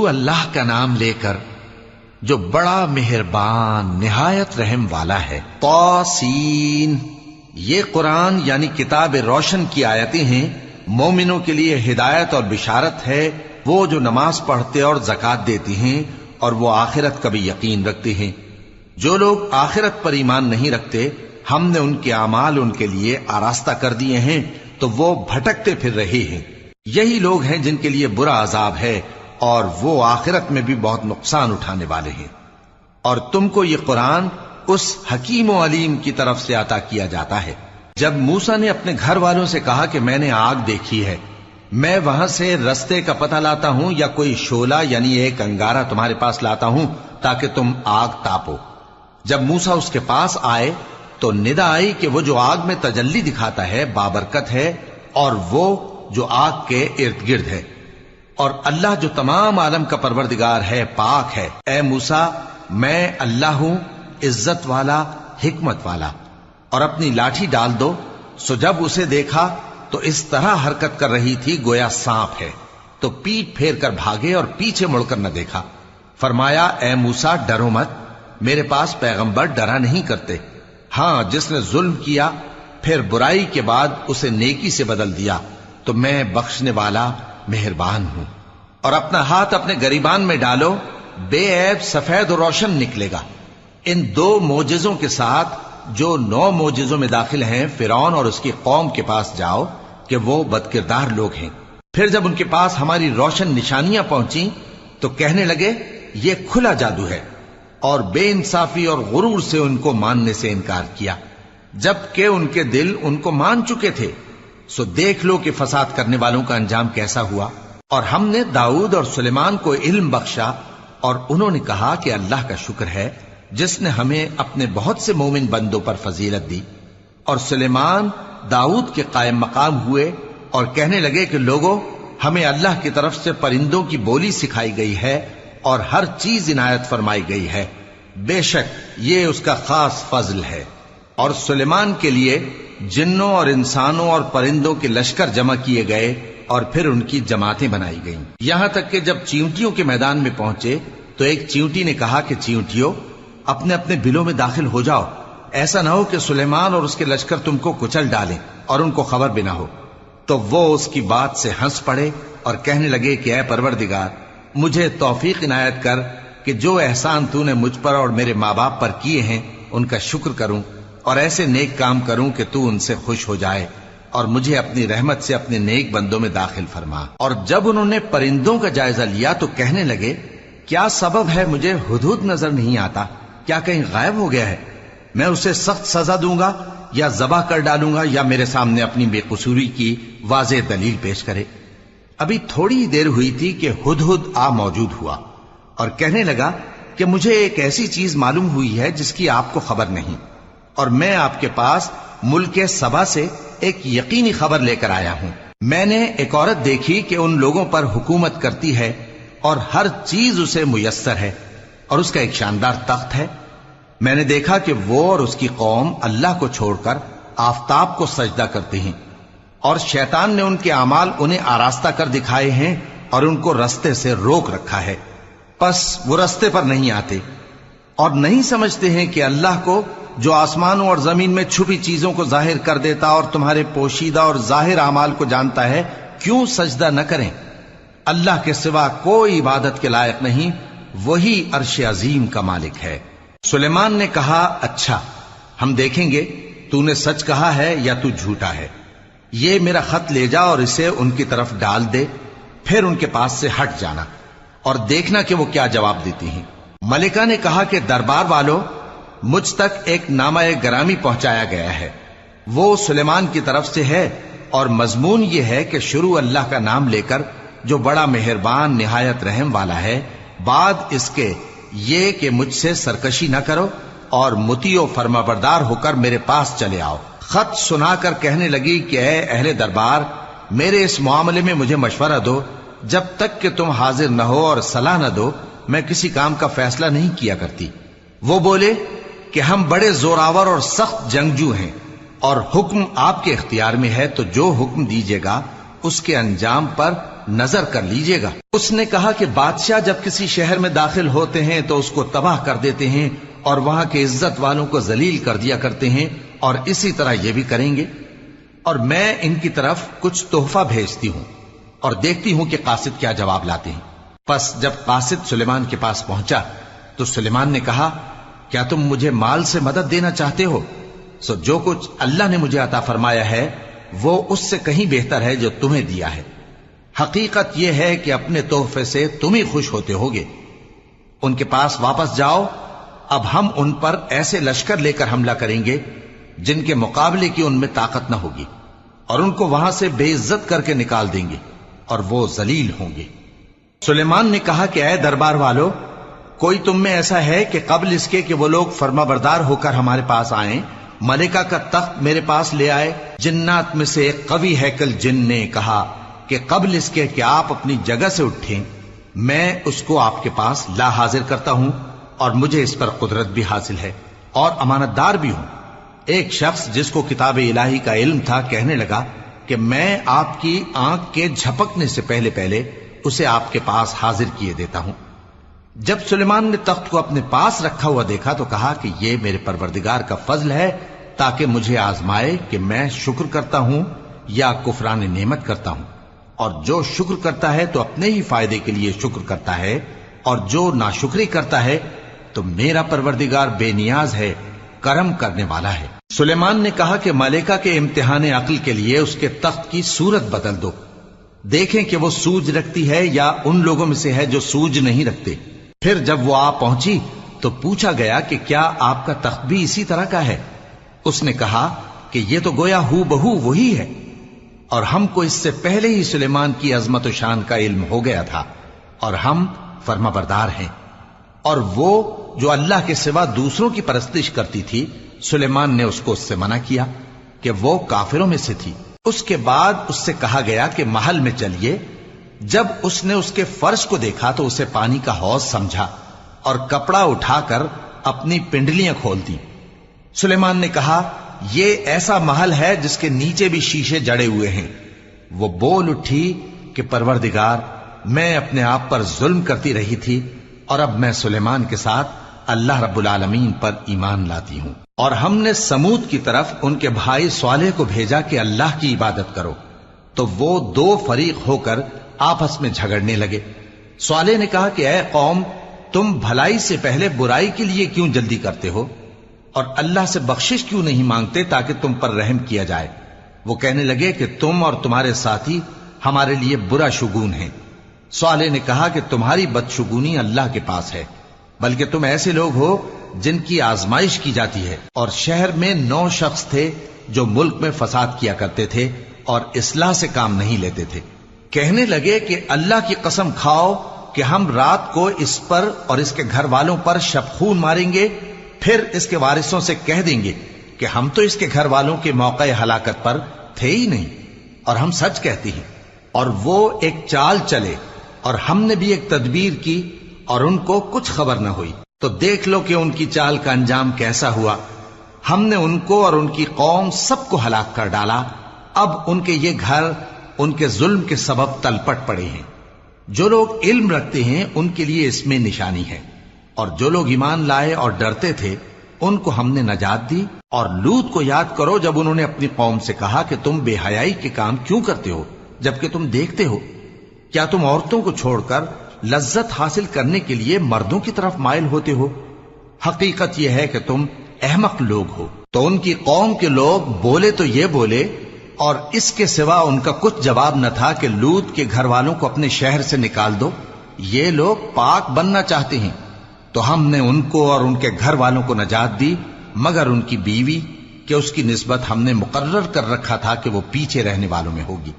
اللہ کا نام لے کر جو بڑا مہربان نہایت رحم والا ہے۔ طاسین، یہ قرآن یعنی کتاب روشن کی آیتیں ہیں، مومنوں کے لیے ہدایت اور بشارت ہے، وہ جو نماز پڑھتے اور زکوٰۃ دیتی ہیں اور وہ آخرت کا بھی یقین رکھتے ہیں۔ جو لوگ آخرت پر ایمان نہیں رکھتے، ہم نے ان کے اعمال ان کے لیے آراستہ کر دیے ہیں تو وہ بھٹکتے پھر رہے ہیں۔ یہی لوگ ہیں جن کے لیے برا عذاب ہے اور وہ آخرت میں بھی بہت نقصان اٹھانے والے ہیں۔ اور تم کو یہ قرآن اس حکیم و علیم کی طرف سے عطا کیا جاتا ہے۔ جب موسیٰ نے اپنے گھر والوں سے کہا کہ میں نے آگ دیکھی ہے، میں وہاں سے رستے کا پتہ لاتا ہوں یا کوئی شعلہ یعنی ایک انگارہ تمہارے پاس لاتا ہوں تاکہ تم آگ تاپو۔ جب موسیٰ اس کے پاس آئے تو ندا آئی کہ وہ جو آگ میں تجلی دکھاتا ہے بابرکت ہے، اور وہ جو آگ کے ارد گرد ہے، اور اللہ جو تمام عالم کا پروردگار ہے پاک ہے۔ اے موسیٰ، میں اللہ ہوں، عزت والا، حکمت والا، اور اپنی لاٹھی ڈال دو۔ سو جب اسے دیکھا تو اس طرح حرکت کر رہی تھی گویا سانپ ہے، تو پیٹ پھیر کر بھاگے اور پیچھے مڑ کر نہ دیکھا۔ فرمایا، اے موسیٰ، ڈرو مت، میرے پاس پیغمبر ڈرا نہیں کرتے۔ ہاں، جس نے ظلم کیا پھر برائی کے بعد اسے نیکی سے بدل دیا تو میں بخشنے والا مہربان ہوں۔ اور اپنا ہاتھ اپنے گریبان میں ڈالو، بے عیب سفید و روشن نکلے گا۔ ان 2 معجزوں کے ساتھ جو 9 معجزوں میں داخل ہیں فرعون اور اس کی قوم کے پاس جاؤ کہ وہ بدکردار لوگ ہیں۔ پھر جب ان کے پاس ہماری روشن نشانیاں پہنچیں تو کہنے لگے یہ کھلا جادو ہے، اور بے انصافی اور غرور سے ان کو ماننے سے انکار کیا، جبکہ ان کے دل ان کو مان چکے تھے۔ سو دیکھ لو کہ فساد کرنے والوں کا انجام کیسا ہوا۔ اور ہم نے داؤد اور سلیمان کو علم بخشا، اور انہوں نے کہا کہ اللہ کا شکر ہے جس نے ہمیں اپنے بہت سے مومن بندوں پر فضیلت دی۔ اور سلیمان داؤد کے قائم مقام ہوئے اور کہنے لگے کہ لوگوں، ہمیں اللہ کی طرف سے پرندوں کی بولی سکھائی گئی ہے اور ہر چیز عنایت فرمائی گئی ہے، بے شک یہ اس کا خاص فضل ہے۔ اور سلیمان کے لیے جنوں اور انسانوں اور پرندوں کے لشکر جمع کیے گئے اور پھر ان کی جماعتیں بنائی گئیں، یہاں تک کہ جب چیونٹیوں کے میدان میں پہنچے تو ایک چیونٹی نے کہا کہ چیونٹیوں، اپنے اپنے بلوں میں داخل ہو جاؤ، ایسا نہ ہو کہ سلیمان اور اس کے لشکر تم کو کچل ڈالیں اور ان کو خبر بھی نہ ہو۔ تو وہ اس کی بات سے ہنس پڑے اور کہنے لگے کہ اے پروردگار، مجھے توفیق عنایت کر کہ جو احسان تو نے مجھ پر اور میرے ماں باپ پر کیے ہیں ان کا شکر کروں، اور ایسے نیک کام کروں کہ تو ان سے خوش ہو جائے، اور مجھے اپنی رحمت سے اپنے نیک بندوں میں داخل فرما۔ اور جب انہوں نے پرندوں کا جائزہ لیا تو کہنے لگے کیا سبب ہے مجھے ہدہد نظر نہیں آتا؟ کیا کہیں غائب ہو گیا ہے؟ میں اسے سخت سزا دوں گا یا ذبح کر ڈالوں گا یا میرے سامنے اپنی بے قصوری کی واضح دلیل پیش کرے۔ ابھی تھوڑی دیر ہوئی تھی کہ ہدہد آ موجود ہوا اور کہنے لگا کہ مجھے ایک ایسی چیز معلوم ہوئی ہے جس کی آپ کو خبر نہیں، اور میں آپ کے پاس ملک سبا سے ایک یقینی خبر لے کر آیا ہوں۔ میں نے ایک عورت دیکھی کہ ان لوگوں پر حکومت کرتی ہے اور ہر چیز اسے میسر ہے، اور اس کا ایک شاندار تخت ہے۔ میں نے دیکھا کہ وہ اور اس کی قوم اللہ کو چھوڑ کر آفتاب کو سجدہ کرتے ہیں، اور شیطان نے ان کے اعمال انہیں آراستہ کر دکھائے ہیں اور ان کو رستے سے روک رکھا ہے، پس وہ رستے پر نہیں آتے، اور نہیں سمجھتے ہیں کہ اللہ کو جو آسمانوں اور زمین میں چھپی چیزوں کو ظاہر کر دیتا اور تمہارے پوشیدہ اور ظاہر اعمال کو جانتا ہے، کیوں سجدہ نہ کریں؟ اللہ کے سوا کوئی عبادت کے لائق نہیں، وہی عرش عظیم کا مالک ہے۔ سلیمان نے کہا اچھا، ہم دیکھیں گے تو نے سچ کہا ہے یا تو جھوٹا ہے۔ یہ میرا خط لے جا اور اسے ان کی طرف ڈال دے، پھر ان کے پاس سے ہٹ جانا اور دیکھنا کہ وہ کیا جواب دیتی ہیں۔ ملکہ نے کہا کہ دربار والو، مجھ تک ایک نامہ گرامی پہنچایا گیا ہے، وہ سلیمان کی طرف سے ہے، اور مضمون یہ ہے کہ شروع اللہ کا نام لے کر جو بڑا مہربان نہایت رحم والا ہے، بعد اس کے یہ کہ مجھ سے سرکشی نہ کرو اور مطیع و فرما بردار ہو کر میرے پاس چلے آؤ۔ خط سنا کر کہنے لگی کہ اے اہل دربار، میرے اس معاملے میں مجھے مشورہ دو، جب تک کہ تم حاضر نہ ہو اور صلاح نہ دو میں کسی کام کا فیصلہ نہیں کیا کرتی۔ وہ بولے کہ ہم بڑے زوراور اور سخت جنگجو ہیں، اور حکم آپ کے اختیار میں ہے، تو جو حکم دیجیے گا اس کے انجام پر نظر کر لیجئے گا۔ اس نے کہا کہ بادشاہ جب کسی شہر میں داخل ہوتے ہیں تو اس کو تباہ کر دیتے ہیں اور وہاں کے عزت والوں کو ذلیل کر دیا کرتے ہیں، اور اسی طرح یہ بھی کریں گے، اور میں ان کی طرف کچھ تحفہ بھیجتی ہوں اور دیکھتی ہوں کہ قاصد کیا جواب لاتے ہیں۔ پس جب قاصد سلیمان کے پاس پہنچا تو سلیمان نے کہا، کیا تم مجھے مال سے مدد دینا چاہتے ہو؟ سو جو کچھ اللہ نے مجھے عطا فرمایا ہے وہ اس سے کہیں بہتر ہے جو تمہیں دیا ہے۔ حقیقت یہ ہے کہ اپنے تحفے سے تم ہی خوش ہوتے ہوگے۔ ان کے پاس واپس جاؤ، اب ہم ان پر ایسے لشکر لے کر حملہ کریں گے جن کے مقابلے کی ان میں طاقت نہ ہوگی، اور ان کو وہاں سے بے عزت کر کے نکال دیں گے اور وہ ذلیل ہوں گے۔ سلیمان نے کہا کہ اے دربار والو، کوئی تم میں ایسا ہے کہ قبل اس کے کہ وہ لوگ فرما بردار ہو کر ہمارے پاس آئیں ملکہ کا تخت میرے پاس لے آئے؟ جنات میں سے ایک قوی ہیکل جن نے کہا کہ قبل اس کے کہ آپ اپنی جگہ سے اٹھیں میں اس کو آپ کے پاس لا حاضر کرتا ہوں، اور مجھے اس پر قدرت بھی حاصل ہے اور امانت دار بھی ہوں۔ ایک شخص جس کو کتاب الہی کا علم تھا کہنے لگا کہ میں آپ کی آنکھ کے جھپکنے سے پہلے پہلے اسے آپ کے پاس حاضر کیے دیتا ہوں۔ جب سلیمان نے تخت کو اپنے پاس رکھا ہوا دیکھا تو کہا کہ یہ میرے پروردگار کا فضل ہے تاکہ مجھے آزمائے کہ میں شکر کرتا ہوں یا کفران نعمت کرتا ہوں، اور جو شکر کرتا ہے تو اپنے ہی فائدے کے لیے شکر کرتا ہے، اور جو ناشکری کرتا ہے تو میرا پروردگار بے نیاز ہے، کرم کرنے والا ہے۔ سلیمان نے کہا کہ ملکہ کے امتحان عقل کے لیے اس کے تخت کی صورت بدل دو، دیکھیں کہ وہ سوج رکھتی ہے یا ان لوگوں میں سے ہے جو سوج نہیں رکھتے۔ پھر جب وہ آ پہنچی تو پوچھا گیا کہ کیا آپ کا تخت بھی اسی طرح کا ہے؟ اس نے کہا کہ یہ تو گویا ہو بہو وہی ہے، اور ہم کو اس سے پہلے ہی سلیمان کی عظمت و شان کا علم ہو گیا تھا، اور ہم فرما بردار ہیں۔ اور وہ جو اللہ کے سوا دوسروں کی پرستش کرتی تھی، سلیمان نے اس کو اس سے منع کیا کہ وہ کافروں میں سے تھی۔ اس کے بعد اس سے کہا گیا کہ محل میں چلیے۔ جب اس نے اس کے فرش کو دیکھا تو اسے پانی کا حوض سمجھا اور کپڑا اٹھا کر اپنی پنڈلیاں کھول دی۔ سلیمان نے کہا، یہ ایسا محل ہے جس کے نیچے بھی شیشے جڑے ہوئے ہیں۔ وہ بول اٹھی کہ پروردگار، میں اپنے آپ پر ظلم کرتی رہی تھی، اور اب میں سلیمان کے ساتھ اللہ رب العالمین پر ایمان لاتی ہوں۔ اور ہم نے سمود کی طرف ان کے بھائی صالح کو بھیجا کہ اللہ کی عبادت کرو، تو وہ دو فریق ہو کر آپس میں جھگڑنے لگے۔ صالح نے کہا کہ اے قوم، تم بھلائی سے پہلے برائی کے لیے کیوں جلدی کرتے ہو، اور اللہ سے بخشش کیوں نہیں مانگتے تاکہ تم پر رحم کیا جائے؟ وہ کہنے لگے کہ تم اور تمہارے ساتھی ہمارے لیے برا شگون ہیں۔ صالح نے کہا کہ تمہاری بدشگونی اللہ کے پاس ہے، بلکہ تم ایسے لوگ ہو جن کی آزمائش کی جاتی ہے۔ اور شہر میں 9 شخص تھے جو ملک میں فساد کیا کرتے تھے اور اصلاح سے کام نہیں لیتے تھے۔ کہنے لگے کہ اللہ کی قسم کھاؤ کہ ہم رات کو اس پر اور اس کے گھر والوں پر شبخون ماریں گے، پھر اس کے وارثوں سے کہہ دیں گے کہ ہم تو اس کے گھر والوں کے موقع ہلاکت پر تھے ہی نہیں، اور ہم سچ کہتے ہیں۔ اور وہ ایک چال چلے، اور ہم نے بھی ایک تدبیر کی، اور ان کو کچھ خبر نہ ہوئی۔ تو دیکھ لو کہ ان کی چال کا انجام کیسا ہوا۔ ہم نے ان کو اور ان کی قوم سب کو ہلاک کر ڈالا۔ اب ان کے یہ گھر ان کے ظلم کے سبب تلپٹ پڑے ہیں۔ جو لوگ علم رکھتے ہیں ان کے لیے اس میں نشانی ہے، اور جو لوگ ایمان لائے اور ڈرتے تھے ان کو ہم نے نجات دی۔ اور لوط کو یاد کرو جب انہوں نے اپنی قوم سے کہا کہ تم بے حیائی کے کام کیوں کرتے ہو جبکہ تم دیکھتے ہو؟ کیا تم عورتوں کو چھوڑ کر لذت حاصل کرنے کے لیے مردوں کی طرف مائل ہوتے ہو؟ حقیقت یہ ہے کہ تم احمق لوگ ہو۔ تو ان کی قوم کے لوگ بولے تو یہ بولے، اور اس کے سوا ان کا کچھ جواب نہ تھا کہ لوط کے گھر والوں کو اپنے شہر سے نکال دو، یہ لوگ پاک بننا چاہتے ہیں۔ تو ہم نے ان کو اور ان کے گھر والوں کو نجات دی، مگر ان کی بیوی کہ اس کی نسبت ہم نے مقرر کر رکھا تھا کہ وہ پیچھے رہنے والوں میں ہوگی۔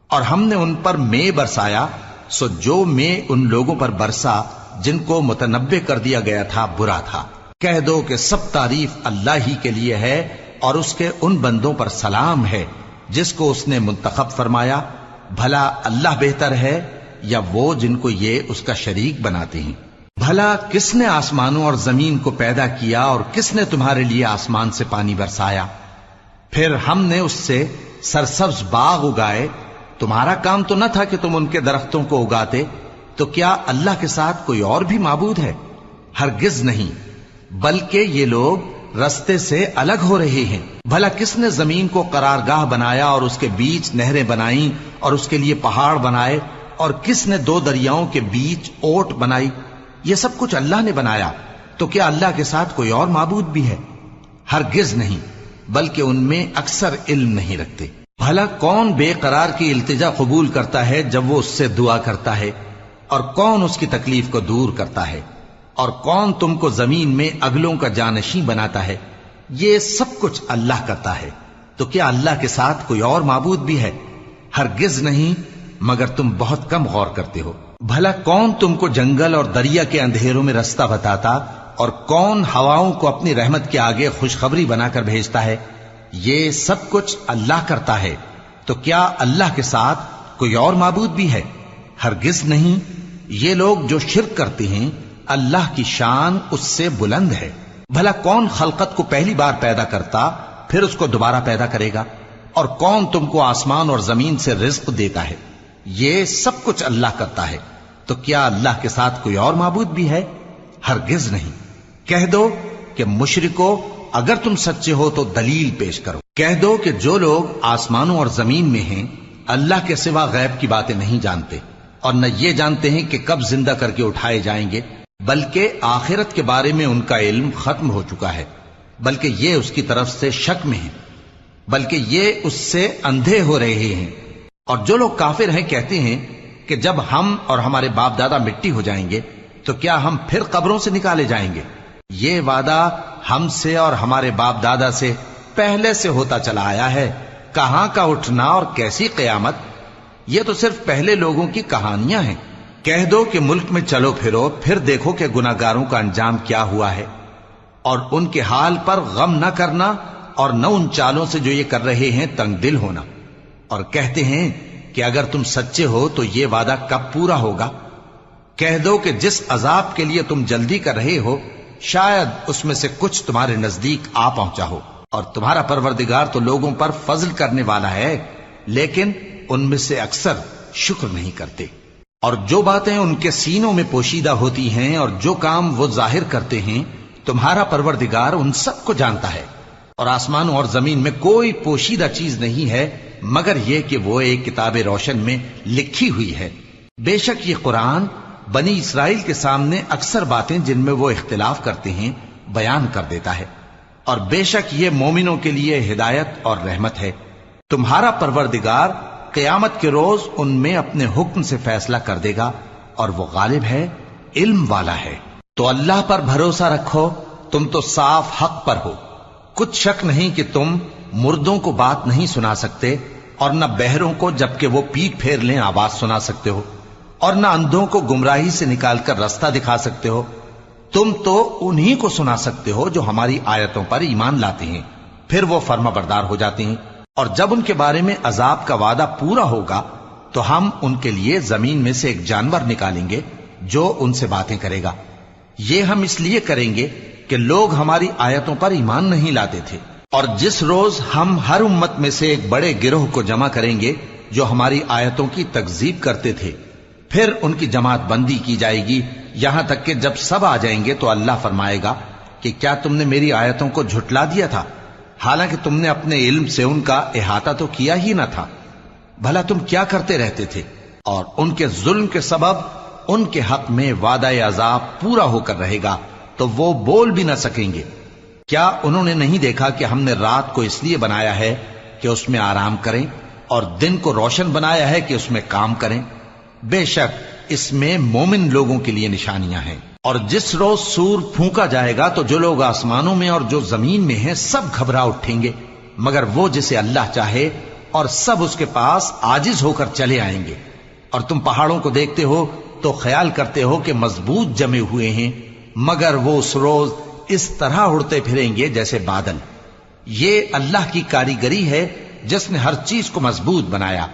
اور ہم نے ان پر مے برسایا، سو جو مے ان لوگوں پر برسا جن کو متنبع کر دیا گیا تھا برا تھا۔ کہہ دو کہ سب تعریف اللہ ہی کے لیے ہے، اور اس کے ان بندوں پر سلام ہے جس کو اس نے منتخب فرمایا۔ بھلا اللہ بہتر ہے یا وہ جن کو یہ اس کا شریک بناتے ہیں؟ بھلا کس نے آسمانوں اور زمین کو پیدا کیا، اور کس نے تمہارے لیے آسمان سے پانی برسایا؟ پھر ہم نے اس سے سرسبز باغ اگائے، تمہارا کام تو نہ تھا کہ تم ان کے درختوں کو اگاتے، تو کیا اللہ کے ساتھ کوئی اور بھی معبود ہے؟ ہرگز نہیں، بلکہ یہ لوگ رستے سے الگ ہو رہے ہیں۔ بھلا کس نے زمین کو قرارگاہ بنایا اور اس کے بیچ نہریں بنائیں اور اس کے لیے پہاڑ بنائے، اور کس نے دو دریاؤں کے بیچ اوٹ بنائی؟ یہ سب کچھ اللہ نے بنایا، تو کیا اللہ کے ساتھ کوئی اور معبود بھی ہے؟ ہرگز نہیں، بلکہ ان میں اکثر علم نہیں رکھتے۔ بھلا کون بے قرار کی التجا قبول کرتا ہے جب وہ اس سے دعا کرتا ہے، اور کون اس کی تکلیف کو دور کرتا ہے، اور کون تم کو زمین میں اگلوں کا جانشین بناتا ہے؟ یہ سب کچھ اللہ کرتا ہے، تو کیا اللہ کے ساتھ کوئی اور معبود بھی ہے؟ ہرگز نہیں، مگر تم بہت کم غور کرتے ہو۔ بھلا کون تم کو جنگل اور دریا کے اندھیروں میں رستہ بتاتا، اور کون ہواؤں کو اپنی رحمت کے آگے خوشخبری بنا کر بھیجتا ہے؟ یہ سب کچھ اللہ کرتا ہے، تو کیا اللہ کے ساتھ کوئی اور معبود بھی ہے؟ ہرگز نہیں۔ یہ لوگ جو شرک کرتے ہیں، اللہ کی شان اس سے بلند ہے۔ بھلا کون خلقت کو پہلی بار پیدا کرتا پھر اس کو دوبارہ پیدا کرے گا؟ اور کون تم کو آسمان اور زمین سے رزق دیتا ہے؟ یہ سب کچھ اللہ کرتا ہے، تو کیا اللہ کے ساتھ کوئی اور معبود بھی ہے؟ ہرگز نہیں۔ کہہ دو کہ مشرکو، اگر تم سچے ہو تو دلیل پیش کرو۔ کہہ دو کہ جو لوگ آسمانوں اور زمین میں ہیں اللہ کے سوا غیب کی باتیں نہیں جانتے، اور نہ یہ جانتے ہیں کہ کب زندہ کر کے اٹھائے جائیں گے، بلکہ آخرت کے بارے میں ان کا علم ختم ہو چکا ہے، بلکہ یہ اس کی طرف سے شک میں ہیں، بلکہ یہ اس سے اندھے ہو رہے ہیں۔ اور جو لوگ کافر ہیں کہتے ہیں کہ جب ہم اور ہمارے باپ دادا مٹی ہو جائیں گے تو کیا ہم پھر قبروں سے نکالے جائیں گے؟ یہ وعدہ ہم سے اور ہمارے باپ دادا سے پہلے سے ہوتا چلا آیا ہے، کہاں کا اٹھنا اور کیسی قیامت؟ یہ تو صرف پہلے لوگوں کی کہانیاں ہیں۔ کہہ دو کہ ملک میں چلو پھرو، پھر دیکھو کہ گناہگاروں کا انجام کیا ہوا ہے، اور ان کے حال پر غم نہ کرنا، اور نہ ان چالوں سے جو یہ کر رہے ہیں تنگ دل ہونا۔ اور کہتے ہیں کہ اگر تم سچے ہو تو یہ وعدہ کب پورا ہوگا؟ کہہ دو کہ جس عذاب کے لیے تم جلدی کر رہے ہو شاید اس میں سے کچھ تمہارے نزدیک آ پہنچا ہو، اور تمہارا پروردگار تو لوگوں پر فضل کرنے والا ہے، لیکن ان میں سے اکثر شکر نہیں کرتے۔ اور جو باتیں ان کے سینوں میں پوشیدہ ہوتی ہیں اور جو کام وہ ظاہر کرتے ہیں، تمہارا پروردگار ان سب کو جانتا ہے۔ اور آسمانوں اور زمین میں کوئی پوشیدہ چیز نہیں ہے مگر یہ کہ وہ ایک کتاب روشن میں لکھی ہوئی ہے۔ بے شک یہ قرآن بنی اسرائیل کے سامنے اکثر باتیں جن میں وہ اختلاف کرتے ہیں بیان کر دیتا ہے، اور بے شک یہ مومنوں کے لیے ہدایت اور رحمت ہے۔ تمہارا پروردگار قیامت کے روز ان میں اپنے حکم سے فیصلہ کر دے گا، اور وہ غالب ہے، علم والا ہے۔ تو اللہ پر بھروسہ رکھو، تم تو صاف حق پر ہو۔ کچھ شک نہیں کہ تم مردوں کو بات نہیں سنا سکتے، اور نہ بہروں کو جبکہ وہ پیٹ پھیر لیں آواز سنا سکتے ہو، اور نہ اندھوں کو گمراہی سے نکال کر رستہ دکھا سکتے ہو۔ تم تو انہی کو سنا سکتے ہو جو ہماری آیتوں پر ایمان لاتے ہیں، پھر وہ فرما بردار ہو جاتے ہیں، اور جب ان کے بارے میں عذاب کا وعدہ پورا ہوگا تو ہم ان کے لیے زمین میں سے ایک جانور نکالیں گے جو ان سے باتیں کرے گا۔ یہ ہم اس لیے کریں گے کہ لوگ ہماری آیتوں پر ایمان نہیں لاتے تھے۔ اور جس روز ہم ہر امت میں سے ایک بڑے گروہ کو جمع کریں گے جو ہماری آیتوں کی تکذیب کرتے تھے، پھر ان کی جماعت بندی کی جائے گی، یہاں تک کہ جب سب آ جائیں گے تو اللہ فرمائے گا کہ کیا تم نے میری آیتوں کو جھٹلا دیا تھا، حالانکہ تم نے اپنے علم سے ان کا احاطہ تو کیا ہی نہ تھا؟ بھلا تم کیا کرتے رہتے تھے؟ اور ان کے ظلم کے سبب ان کے حق میں وعدہ عذاب پورا ہو کر رہے گا تو وہ بول بھی نہ سکیں گے۔ کیا انہوں نے نہیں دیکھا کہ ہم نے رات کو اس لیے بنایا ہے کہ اس میں آرام کریں، اور دن کو روشن بنایا ہے کہ اس میں کام کریں؟ بے شک اس میں مومن لوگوں کے لیے نشانیاں ہیں۔ اور جس روز سور پھونکا جائے گا تو جو لوگ آسمانوں میں اور جو زمین میں ہیں سب گھبرا اٹھیں گے، مگر وہ جسے اللہ چاہے، اور سب اس کے پاس عاجز ہو کر چلے آئیں گے۔ اور تم پہاڑوں کو دیکھتے ہو تو خیال کرتے ہو کہ مضبوط جمے ہوئے ہیں، مگر وہ اس روز اس طرح اڑتے پھریں گے جیسے بادل۔ یہ اللہ کی کاریگری ہے جس نے ہر چیز کو مضبوط بنایا،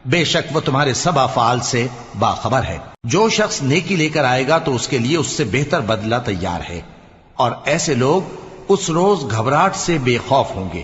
بے شک وہ تمہارے سب افعال سے باخبر ہے۔ جو شخص نیکی لے کر آئے گا تو اس کے لیے اس سے بہتر بدلہ تیار ہے، اور ایسے لوگ اس روز گھبراہٹ سے بے خوف ہوں گے،